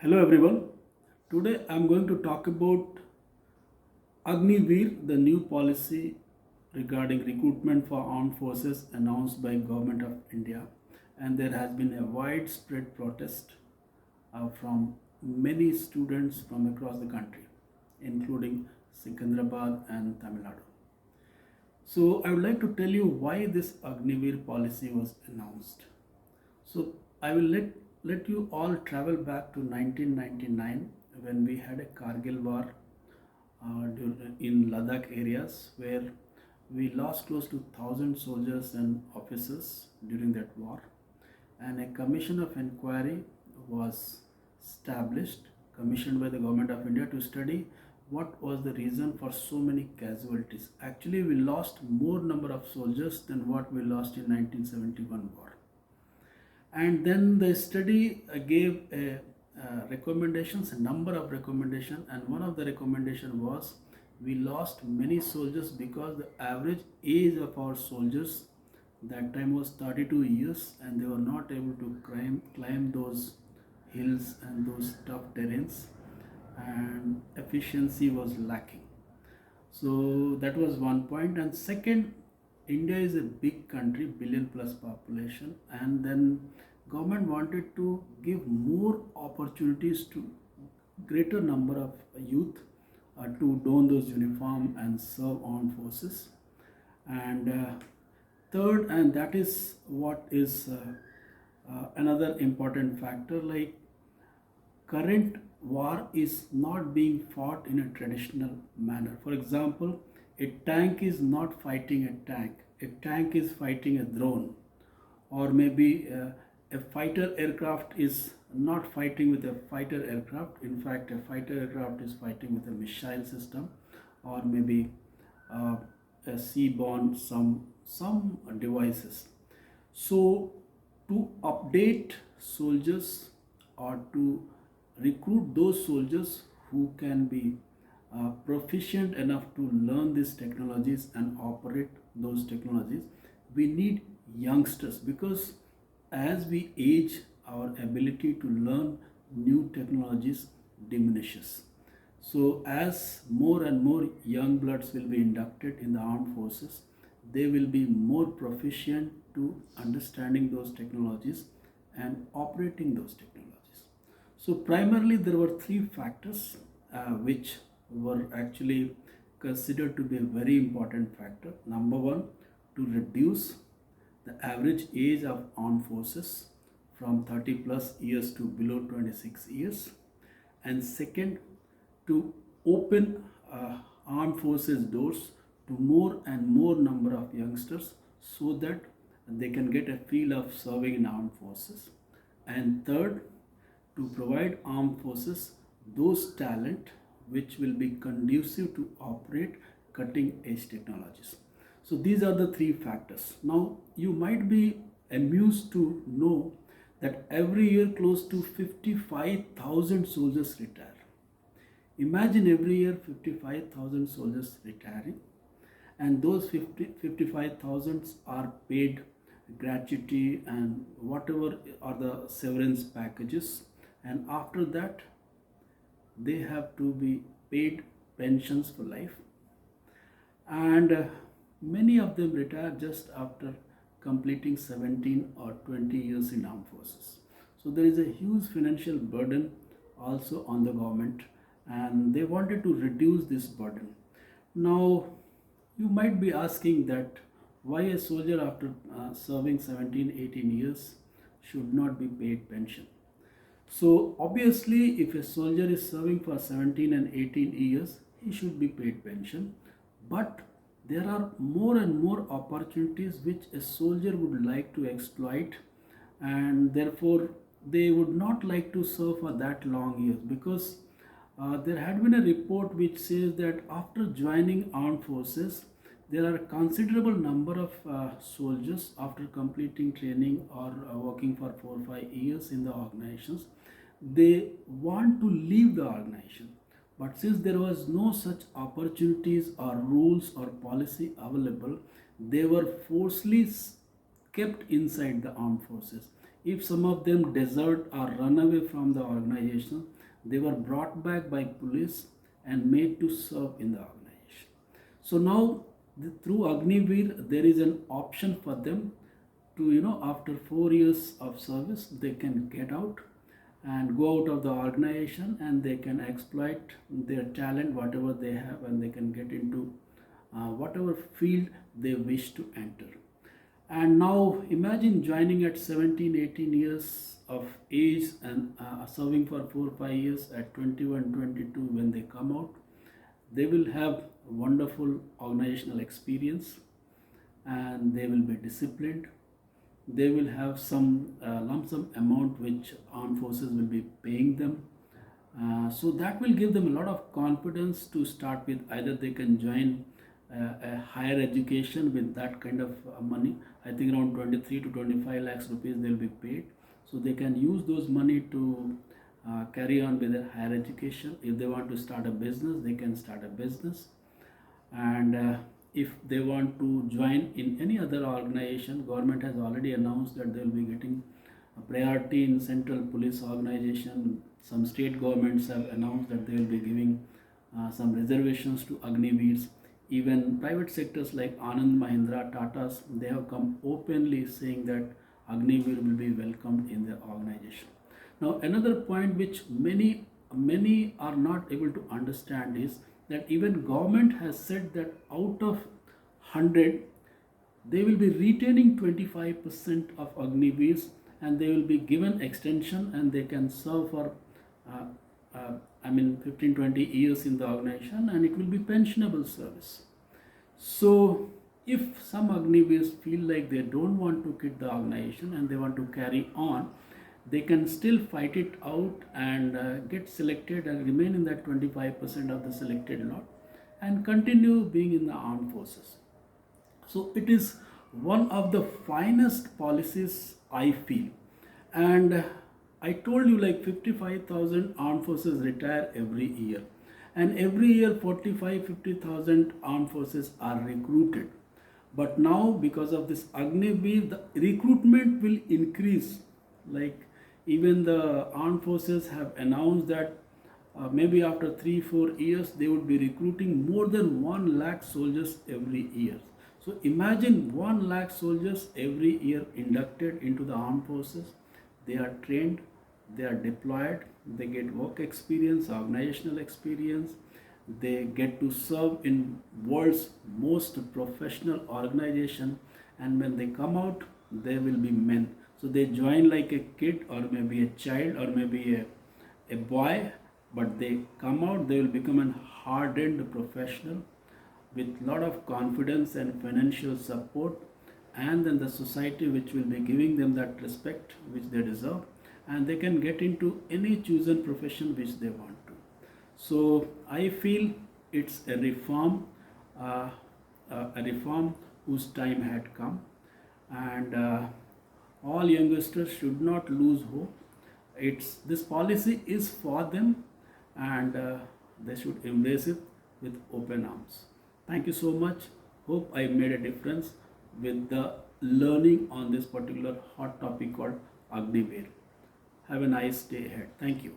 Hello everyone. Today I'm going to talk about Agniveer, the new policy regarding recruitment for armed forces announced by Government of India, and there has been a widespread protest from many students from across the country, including Secunderabad and Tamil Nadu. So I would like to tell you why this Agniveer policy was announced. So I will let you all travel back to 1999 when we had a Kargil war in Ladakh areas where we lost close to 1,000 soldiers and officers during that war, and a commission of inquiry was established, commissioned by the government of India to study what was the reason for so many casualties. Actually, we lost more number of soldiers than what we lost in 1971 war. And then the study gave recommendations, a number of recommendations, and one of the recommendation was we lost many soldiers because the average age of our soldiers that time was 32 years, and they were not able to climb those hills and those tough terrains, and efficiency was lacking. So that was one point. And second, India is a big country, billion plus population, and then government wanted to give more opportunities to greater number of youth to don those uniform and serve armed forces. And third, and that is what is another important factor, like current war is not being fought in a traditional manner. For example, a tank is not fighting a tank is fighting a drone, or maybe a fighter aircraft is not fighting with a fighter aircraft. In fact, a fighter aircraft is fighting with a missile system, or maybe a seaborne some devices. So to update soldiers or to recruit those soldiers who can be proficient enough to learn these technologies and operate those technologies, we need youngsters, because as we age, our ability to learn new technologies diminishes. So as more and more young bloods will be inducted in the armed forces, they will be more proficient to understanding those technologies and operating those technologies. So primarily there were three factors which were actually considered to be a very important factor. Number one, to reduce the average age of armed forces from 30 plus years to below 26 years. And second, to open armed forces doors to more and more number of youngsters so that they can get a feel of serving in armed forces. And third, to provide armed forces those talent which will be conducive to operate cutting edge technologies. So these are the three factors. Now you might be amused to know that every year close to 55,000 soldiers retire. Imagine every year 55,000 soldiers retiring, and those 55,000 are paid gratuity and whatever are the severance packages, and after that they have to be paid pensions for life. And many of them retire just after completing 17 or 20 years in armed forces. So there is a huge financial burden also on the government, and they wanted to reduce this burden. Now you might be asking that why a soldier after serving 17 18 years should not be paid pension. So obviously, if a soldier is serving for 17 and 18 years, he should be paid pension. But there are more and more opportunities which a soldier would like to exploit, and therefore they would not like to serve for that long years, because there had been a report which says that after joining armed forces, there are a considerable number of soldiers after completing training or working for 4 or 5 years in the organizations, they want to leave the organization. But since there was no such opportunities or rules or policy available, they were forcibly kept inside the armed forces. if some of them desert or run away from the organization, they were brought back by police and made to serve in the organization. So now through Agniveer there is an option for them to, after 4 years of service they can get out and go out of the organization, and they can exploit their talent whatever they have, and they can get into whatever field they wish to enter. And now imagine joining at 17, 18 years of age and serving for 4, 5 years at 21, 22. When they come out, they will have wonderful organizational experience, and they will be disciplined. They will have some lump sum amount which armed forces will be paying them. So that will give them a lot of confidence to start with. Either they can join a higher education with that kind of money. I think around 23 to 25 lakhs rupees they will be paid. So they can use those money to carry on with their higher education. If they want to start a business, they can start a business. And if they want to join in any other organization, government has already announced that they will be getting a priority in central police organization. Some state governments have announced that they will be giving some reservations to Agniveers. Even private sectors like Anand Mahindra, Tatas, they have come openly saying that Agniveer will be welcomed in their organization. Now another point which many are not able to understand is that even government has said that out of 100 they will be retaining 25% of Agniveers, and they will be given extension, and they can serve for 15-20 years in the organization, and it will be pensionable service. So if some Agniveers feel like they don't want to quit the organization and they want to carry on, they can still fight it out and get selected and remain in that 25% of the selected lot and continue being in the armed forces. So it is one of the finest policies, I feel. And I told you, like 55,000 armed forces retire every year, and every year 50,000 armed forces are recruited. But now because of this Agniveer, the recruitment will increase. Like even the armed forces have announced that maybe after 3-4 years they would be recruiting more than 1 lakh soldiers every year. So imagine 1 lakh soldiers every year inducted into the armed forces. They are trained, they are deployed, they get work experience, organizational experience, they get to serve in world's most professional organization, and when they come out, they will be men. So they join like a kid or maybe a child or maybe a boy, but they come out, they will become a hardened professional with lot of confidence and financial support, and then the society which will be giving them that respect which they deserve, and they can get into any chosen profession which they want to. So I feel it's a reform whose time had come, and all youngsters should not lose hope. This policy is for them, and they should embrace it with open arms. Thank you so much. Hope I made a difference with the learning on this particular hot topic called Agniveer. Have a nice day ahead. Thank you.